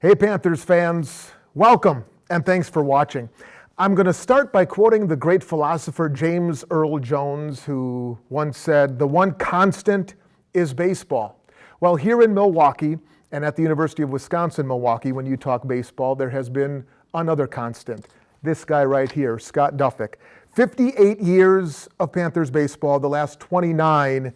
Hey Panthers fans, welcome and thanks for watching. I'm going to start by quoting the great philosopher James Earl Jones, who once said, "The one constant is baseball." Well, here in Milwaukee and at the University of Wisconsin-Milwaukee, when you talk baseball, there has been another constant. This guy right here, Scott Doffek. 58 years of Panthers baseball, the last 29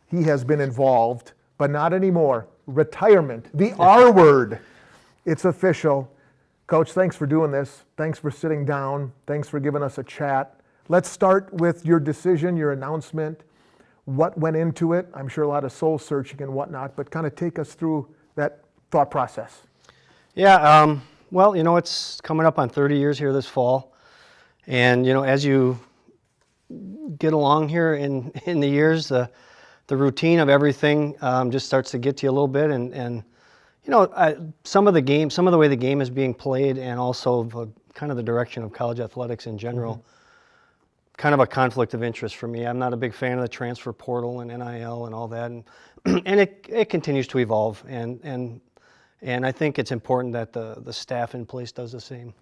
he has been involved, but not anymore. Retirement, the R word. It's official. Coach, thanks for doing this. Thanks for sitting down. Thanks for giving us a chat. Let's start with your decision, your announcement, what went into it. I'm sure a lot of soul searching and whatnot, but kind of take us through that thought process. Yeah, well, it's coming up on 30 years here this fall. And, as you get along here in the years, the routine of everything just starts to get to you a little bit. And some of the way the game is being played, and also kind of the direction of college athletics in general, kind of a conflict of interest for me. I'm not a big fan of the transfer portal and NIL and all that, and it continues to evolve, and I think it's important that the staff in place does the same.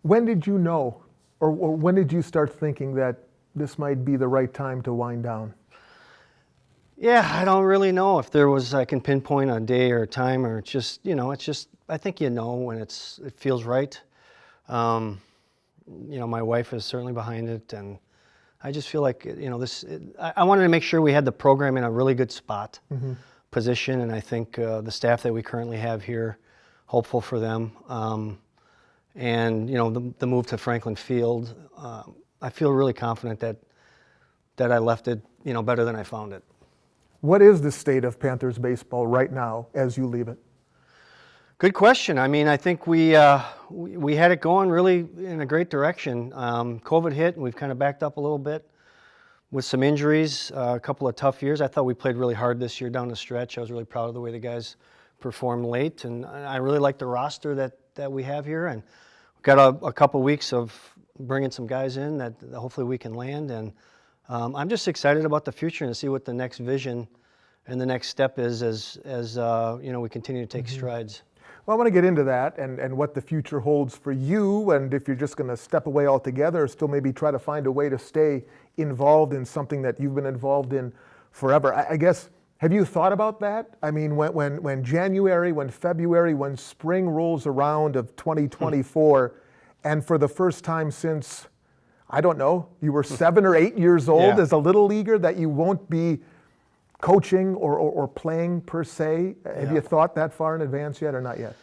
When did you know, or when did you start thinking that this might be the right time to wind down? Yeah, I don't really know if I can pinpoint a day or a time, or it's just, I think when it feels right. My wife is certainly behind it, and I just feel like, I wanted to make sure we had the program in a really good spot, position, and I think the staff that we currently have here, hopeful for them. And, the move to Franklin Field, I feel really confident that I left it, better than I found it. What is the state of Panthers baseball right now as you leave it? Good question. I mean, I think we had it going really in a great direction. COVID hit, and we've kind of backed up a little bit with some injuries, a couple of tough years. I thought we played really hard this year down the stretch. I was really proud of the way the guys performed late, and I really like the roster that we have here. And we've got a couple weeks of bringing some guys in that hopefully we can land. And I'm just excited about the future and to see what the next vision and the next step is as we continue to take strides. Well, I want to get into that and what the future holds for you, and if you're just going to step away altogether or still maybe try to find a way to stay involved in something that you've been involved in forever. I guess, have you thought about that? I mean, when January, when February, when spring rolls around of 2024, and for the first time since, I don't know, you were 7 or 8 years old as a little leaguer, that you won't be coaching or playing per se. Have you thought that far in advance yet or not yet?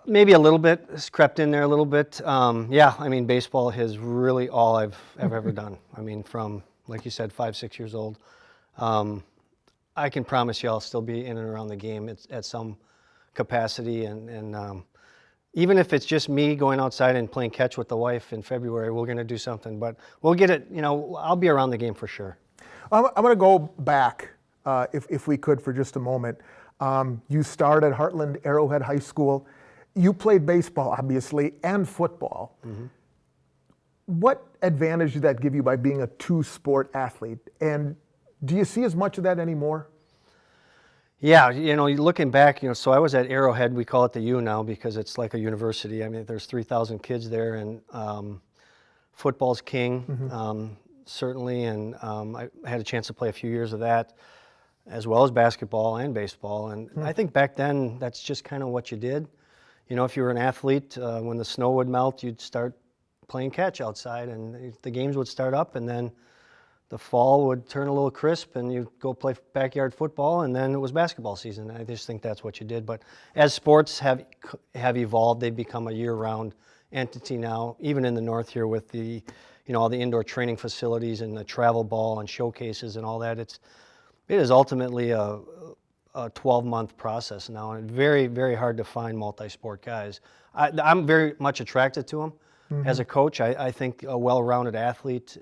Maybe a little bit. It's crept in there a little bit. I mean, baseball is really all I've ever done. I mean, from, like you said, 5, 6 years old. I can promise you I'll still be in and around the game at some capacity. And even if it's just me going outside and playing catch with the wife in February, we're going to do something. But we'll get it, I'll be around the game for sure. I'm going to go back, if we could, for just a moment. You started at Heartland Arrowhead High School. You played baseball, obviously, and football. What advantage did that give you by being a two-sport athlete? And do you see as much of that anymore? Yeah, looking back, so I was at Arrowhead. We call it the U now because it's like a university. I mean, there's 3,000 kids there, and football's king. Certainly, and I had a chance to play a few years of that, as well as basketball and baseball. And I think back then, that's just kind of what you did. If you were an athlete, when the snow would melt, you'd start playing catch outside, and the games would start up, and then the fall would turn a little crisp, and you'd go play backyard football, and then it was basketball season. I just think that's what you did. But as sports have evolved, they've become a year-round entity now, even in the north here with the all the indoor training facilities and the travel ball and showcases and all that. It is ultimately a 12-month process now, and very, very hard to find multi-sport guys. I'm very much attracted to them as a coach. I think a well-rounded athlete,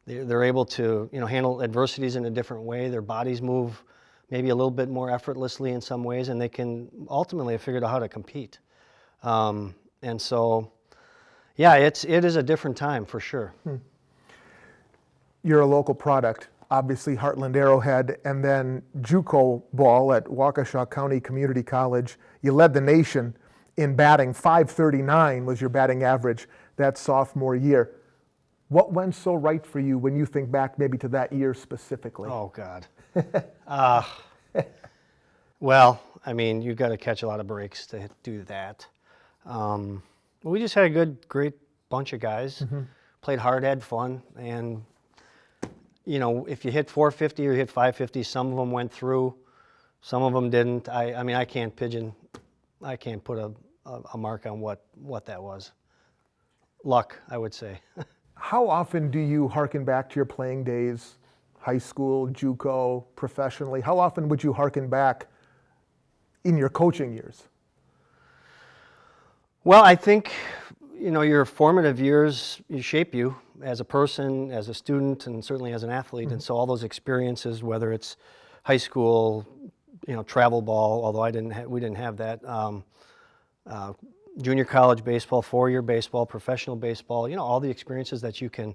they're able to handle adversities in a different way. Their bodies move maybe a little bit more effortlessly in some ways, and they can ultimately have figured out how to compete. And so, yeah, it is a different time for sure. You're a local product. obviously Heartland Arrowhead, and then JUCO ball at Waukesha County Community College. You led the nation in batting. .539 was your batting average that sophomore year. What went so right for you when you think back maybe to that year specifically? Oh, God. Well, I mean, you've got to catch a lot of breaks to do that. We just had a great bunch of guys. Played hard, had fun, and if you hit 450 or you hit 550, some of them went through, some of them didn't. I mean, I can't put a mark on what that was. Luck, I would say. How often do you hearken back to your playing days, high school, JUCO, professionally? How often would you hearken back in your coaching years? Well, I think, your formative years shape you as a person, as a student, and certainly as an athlete. And so all those experiences, whether it's high school, travel ball, although we didn't have that, junior college baseball, 4-year baseball, professional baseball, all the experiences that you can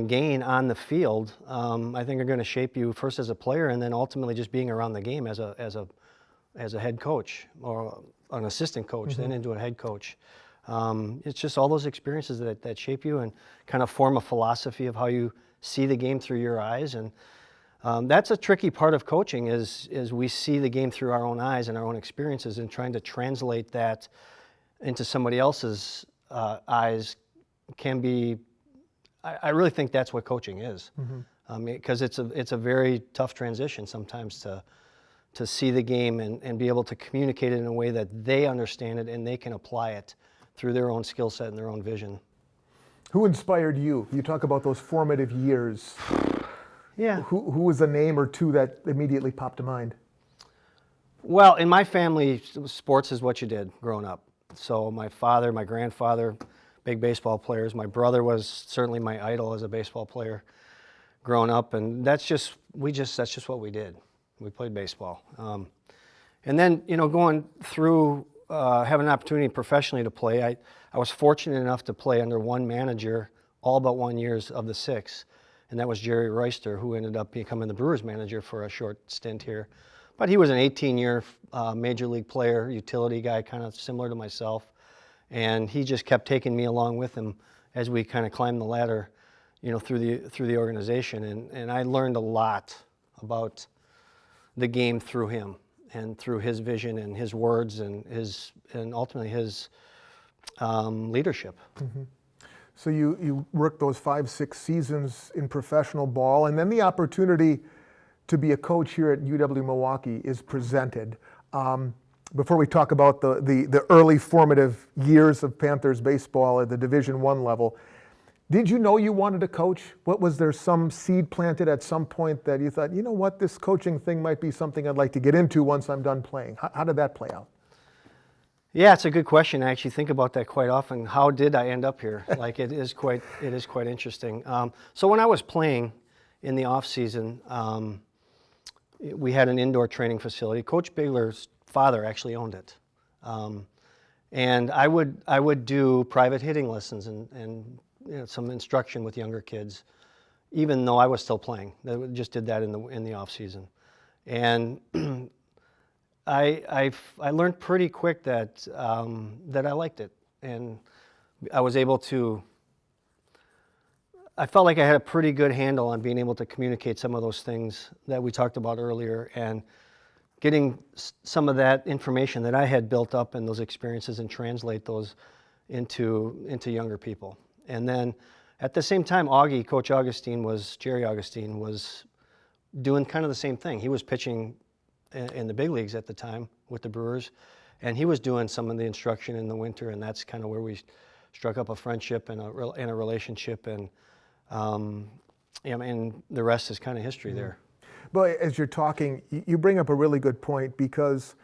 gain on the field, I think are going to shape you first as a player, and then ultimately just being around the game as a head coach or an assistant coach, then into a head coach. It's just all those experiences that shape you and kind of form a philosophy of how you see the game through your eyes. And that's a tricky part of coaching is we see the game through our own eyes and our own experiences, and trying to translate that into somebody else's eyes can be, I really think that's what coaching is. Because it's a very tough transition sometimes to see the game and be able to communicate it in a way that they understand it and they can apply it through their own skill set and their own vision. Who inspired you? You talk about those formative years. Yeah. Who was a name or two that immediately popped to mind? Well, in my family, sports is what you did growing up. So my father, my grandfather, big baseball players. My brother was certainly my idol as a baseball player growing up, and that's just what we did. We played baseball. And then, going through having an opportunity professionally to play, I was fortunate enough to play under one manager all but 1 year of the 6, and that was Jerry Royster, who ended up becoming the Brewers manager for a short stint here. But he was an 18-year major league player, utility guy, kind of similar to myself, and he just kept taking me along with him as we kind of climbed the ladder, through the organization, and I learned a lot about the game through him and through his vision and his words and ultimately his leadership. So you worked those 5-6 seasons in professional ball, and then the opportunity to be a coach here at UW-Milwaukee is presented. Before we talk about the early formative years of Panthers baseball at the Division I level, did you know you wanted to coach? Was there some seed planted at some point that you thought, this coaching thing might be something I'd like to get into once I'm done playing? How did that play out? Yeah, it's a good question. I actually think about that quite often. How did I end up here? Like it is quite interesting. So when I was playing in the off season, we had an indoor training facility. Coach Bigler's father actually owned it, and I would do private hitting lessons and some instruction with younger kids, even though I was still playing. I just did that in the off season, and I learned pretty quick that I liked it, and I was able to. I felt like I had a pretty good handle on being able to communicate some of those things that we talked about earlier, and getting some of that information that I had built up in those experiences and translate those into younger people. And then at the same time, Jerry Augustine was doing kind of the same thing. He was pitching in the big leagues at the time with the Brewers, and he was doing some of the instruction in the winter, and that's kind of where we struck up a friendship and a relationship, and the rest is kind of history there. But as you're talking, you bring up a really good point, because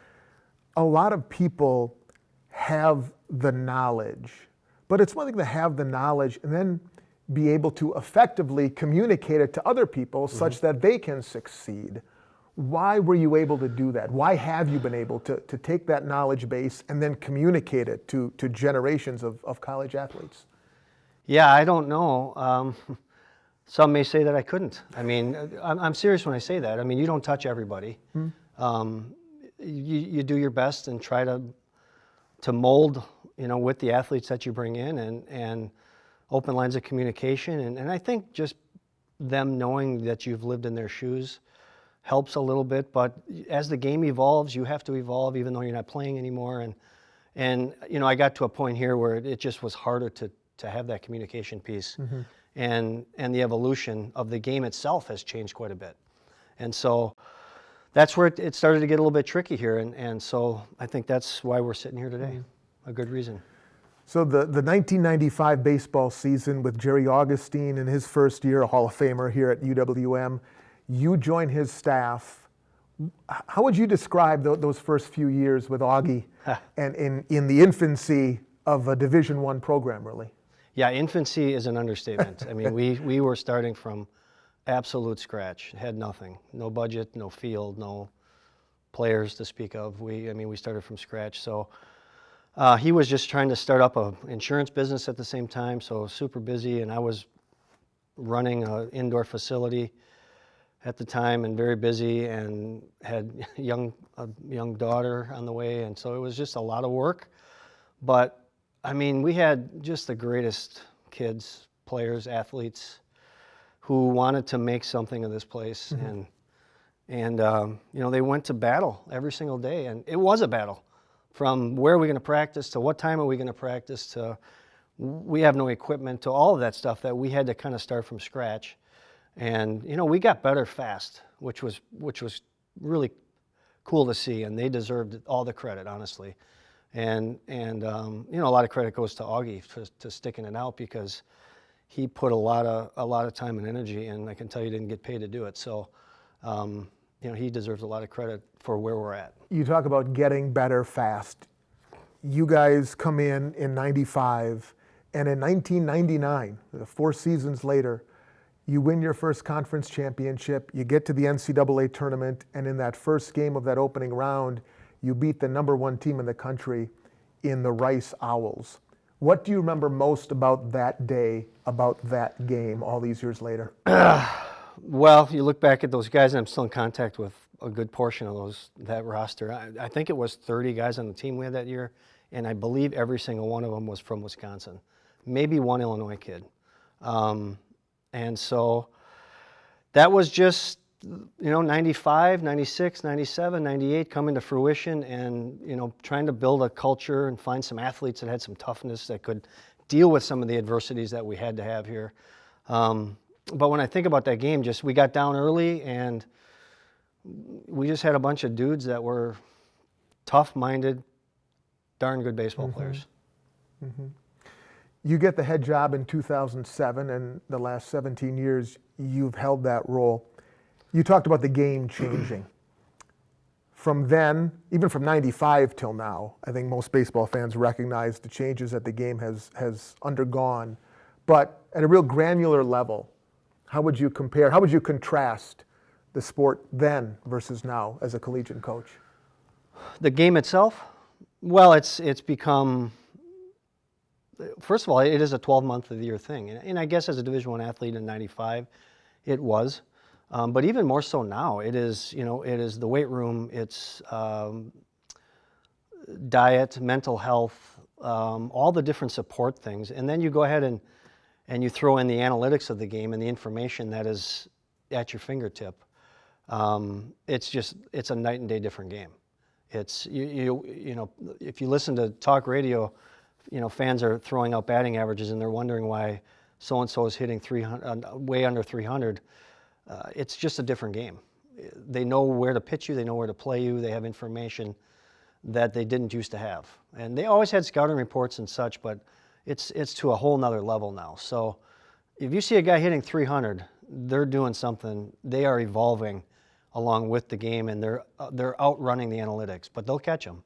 a lot of people have the knowledge, but it's one thing to have the knowledge and then be able to effectively communicate it to other people such that they can succeed. Why were you able to do that? Why have you been able to take that knowledge base and then communicate it to generations of college athletes? Yeah, I don't know. Some may say that I couldn't. I mean, I'm serious when I say that. I mean, you don't touch everybody. You do your best and try to mold, with the athletes that you bring in and open lines of communication. And I think just them knowing that you've lived in their shoes helps a little bit. But as the game evolves, you have to evolve even though you're not playing anymore. And I got to a point here where it just was harder to have that communication piece. And the evolution of the game itself has changed quite a bit. And so that's where it started to get a little bit tricky here. And so I think that's why we're sitting here today. A good reason. So the 1995 baseball season with Jerry Augustine in his first year, a Hall of Famer here at UWM, you joined his staff. How would you describe those first few years with Augie and in the infancy of a Division I program, really? Yeah, infancy is an understatement. I mean, we were starting from absolute scratch. Had nothing, no budget, no field, no players to speak of. We started from scratch. So he was just trying to start up an insurance business at the same time, so super busy. And I was running an indoor facility at the time and very busy, and had a young daughter on the way, and so it was just a lot of work. But I mean, we had just the greatest kids, players, athletes who wanted to make something of this place. And they went to battle every single day. And it was a battle, from where are we going to practice to what time are we going to practice to we have no equipment to all of that stuff that we had to kind of start from scratch. And, we got better fast, which was really cool to see. And they deserved all the credit, honestly. And a lot of credit goes to Augie to sticking it out, because he put a lot of time and energy, and I can tell you didn't get paid to do it. So, he deserves a lot of credit for where we're at. You talk about getting better fast. You guys come in 95, and in 1999, 4 seasons later, you win your first conference championship, you get to the NCAA tournament, and in that first game of that opening round, you beat the #1 team in the country in the Rice Owls. What do you remember most about that day, about that game, all these years later? Well, you look back at those guys, and I'm still in contact with a good portion of that roster. I think it was 30 guys on the team we had that year, and I believe every single one of them was from Wisconsin. Maybe one Illinois kid. And so that was just 95, 96, 97, 98 coming to fruition, and, trying to build a culture and find some athletes that had some toughness that could deal with some of the adversities that we had to have here. But when I think about that game, we got down early, and we just had a bunch of dudes that were tough-minded, darn good baseball players. You get the head job in 2007, and the last 17 years you've held that role. You talked about the game changing. From then, even from 95 till now, I think most baseball fans recognize the changes that the game has undergone. But at a real granular level, how would you contrast the sport then versus now as a collegiate coach? The game itself? Well, it's become, first of all, it is a 12-month-of-the-year thing. And I guess as a Division I athlete in 95, it was. But even more so now, it is the weight room, it's diet, mental health, all the different support things. And then you go ahead and you throw in the analytics of the game and the information that is at your fingertip. It's a night and day different game. It's, if you listen to talk radio, fans are throwing out batting averages and they're wondering why so-and-so is hitting 300, way under 300. It's just a different game. They know where to pitch you, they know where to play you, they have information that they didn't used to have. And they always had scouting reports and such, but it's to a whole nother level now. So if you see a guy hitting 300, they're doing something, they are evolving along with the game, and they're outrunning the analytics, but they'll catch them.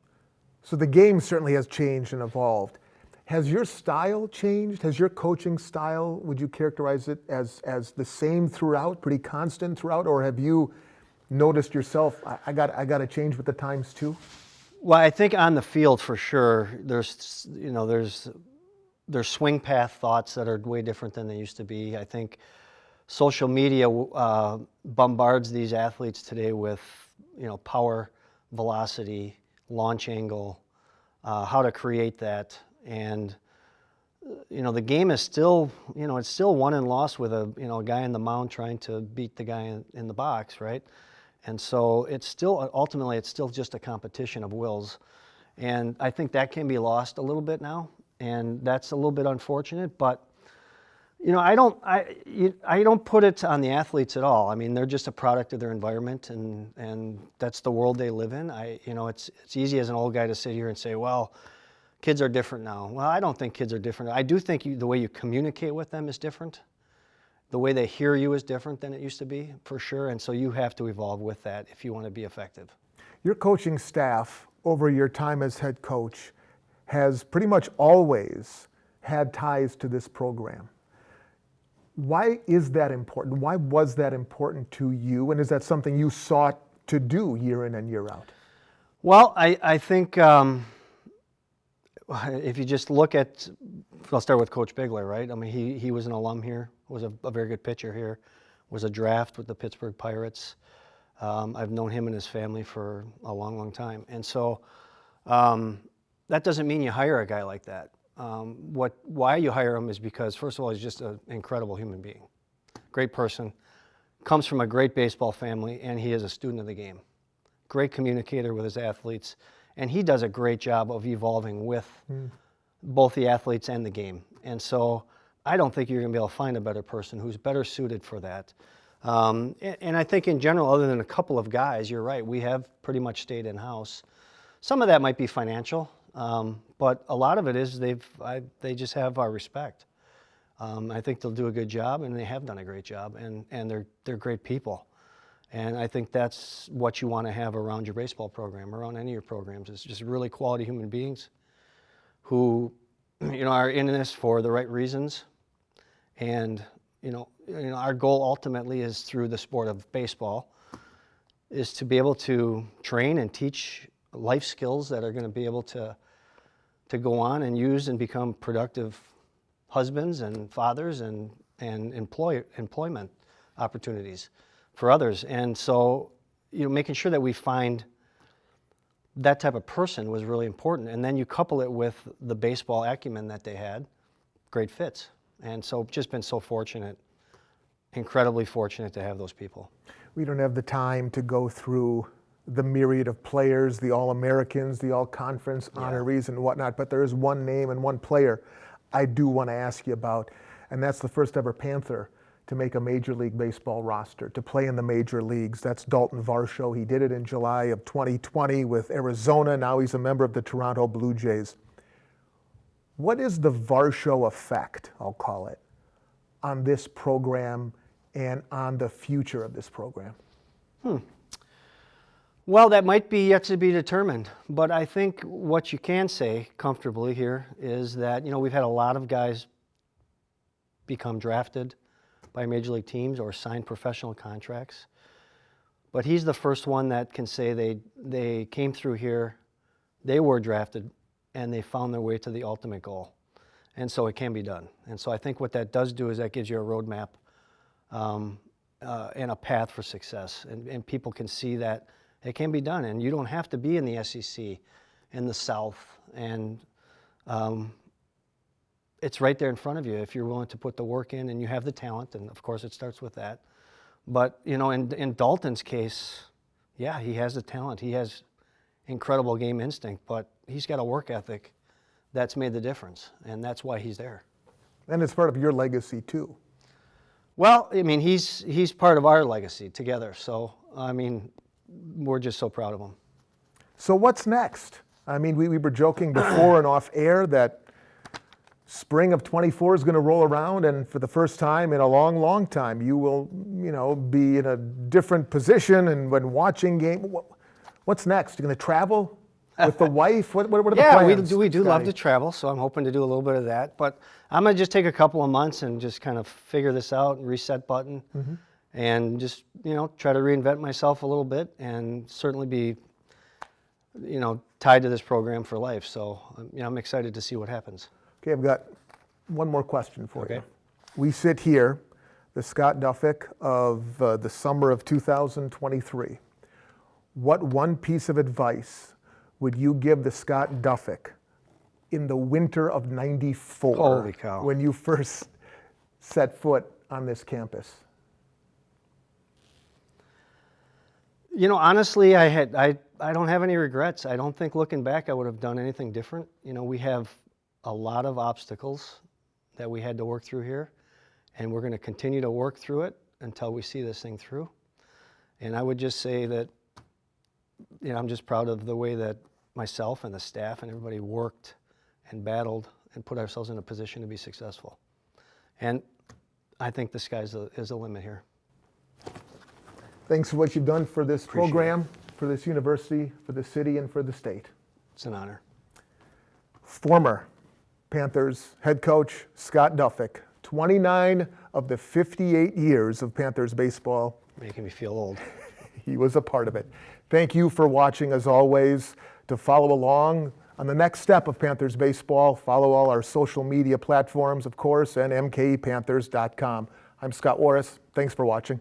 So the game certainly has changed and evolved. Has your style changed? Has your coaching style, would you characterize it as the same throughout, pretty constant throughout, or have you noticed yourself, I got to change with the times too? Well, I think on the field for sure, there's swing path thoughts that are way different than they used to be. I think social media bombards these athletes today with, power, velocity, launch angle, how to create that. And, the game is still, it's still won and lost with a guy in the mound trying to beat the guy in the box, right? And so it's still, ultimately, it's still just a competition of wills. And I think that can be lost a little bit now. And that's a little bit unfortunate, but I don't put it on the athletes at all. I mean, they're just a product of their environment, and that's the world they live in. It's easy as an old guy to sit here and say, well, kids are different now. Well, I don't think kids are different. I do think the way you communicate with them is different. The way they hear you is different than it used to be, for sure. And so you have to evolve with that if you want to be effective. Your coaching staff over your time as head coach has pretty much always had ties to this program. Why is that important? Why was that important to you? And is that something you sought to do year in and year out? Well, I think if you just look at, I'll start with Coach Bigler, right? I mean, he was an alum here, was a very good pitcher here, was a draft with the Pittsburgh Pirates. I've known him and his family for a long, long time. And so that doesn't mean you hire a guy like that. Why you hire him is because, first of all, he's just an incredible human being. Great person, comes from a great baseball family, and he is a student of the game. Great communicator with his athletes, and he does a great job of evolving with both the athletes and the game. And so I don't think you're going to be able to find a better person who's better suited for that. And I think in general, other than a couple of guys, you're right, we have pretty much stayed in-house. Some of that might be financial. But a lot of it is they just have our respect. I think they'll do a good job, and they have done a great job, and they're great people. And I think that's what you want to have around your baseball program, around any of your programs, is just really quality human beings who, are in this for the right reasons. And, our goal ultimately is through the sport of baseball is to be able to train and teach life skills that are going to be able to go on and use and become productive husbands and fathers and employment opportunities for others. And so, making sure that we find that type of person was really important. And then you couple it with the baseball acumen that they had, great fits. And so just been so fortunate, incredibly fortunate to have those people. We don't have the time to go through the myriad of players, the All-Americans, the All-Conference honorees and whatnot, but there is one name and one player I do want to ask you about, and that's the first ever Panther to make a Major League Baseball roster, to play in the major leagues. That's Dalton Varsho. He did it in July of 2020 with Arizona. Now he's a member of the Toronto Blue Jays. What is the Varsho effect, I'll call it, on this program and on the future of this program? Well, that might be yet to be determined, but I think what you can say comfortably here is that, we've had a lot of guys become drafted by major league teams or sign professional contracts, but he's the first one that can say they came through here, they were drafted, and they found their way to the ultimate goal. And so it can be done. And so I think what that does do is that gives you a roadmap and a path for success, and people can see that it can be done, and you don't have to be in the SEC, in the South, and it's right there in front of you if you're willing to put the work in and you have the talent, and of course it starts with that. But, in Dalton's case, yeah, he has the talent. He has incredible game instinct, but he's got a work ethic that's made the difference, and that's why he's there. And it's part of your legacy too. Well, he's part of our legacy together, so, we're just so proud of him. So what's next? We were joking before and off air that spring of 24 is going to roll around, and for the first time in a long, long time, you will, be in a different position and when watching game. What's next? You're going to travel with the wife? What are the plans? Yeah, we do love to travel, so I'm hoping to do a little bit of that. But I'm going to just take a couple of months and just kind of figure this out and reset button. And just, try to reinvent myself a little bit and certainly be, tied to this program for life. So, I'm excited to see what happens. Okay, I've got one more question for you. Okay. We sit here the Scott Doffek of the summer of 2023, what one piece of advice would you give the Scott Doffek in the winter of '94 Holy cow. when you first set foot on this campus? You know, honestly, I don't have any regrets. I don't think looking back I would have done anything different. You know, we have a lot of obstacles that we had to work through here, and we're going to continue to work through it until we see this thing through. And I would just say that, you know, I'm just proud of the way that myself and the staff and everybody worked and battled and put ourselves in a position to be successful. And I think the sky's is the limit here. Thanks for what you've done for this Appreciate program, for this university, for the city, and for the state. It's an honor. Former Panthers head coach Scott Doffek, 29 of the 58 years of Panthers baseball. Making me feel old. He was a part of it. Thank you for watching, as always. To follow along on the next step of Panthers baseball, follow all our social media platforms, of course, and mkepanthers.com. I'm Scott Warris. Thanks for watching.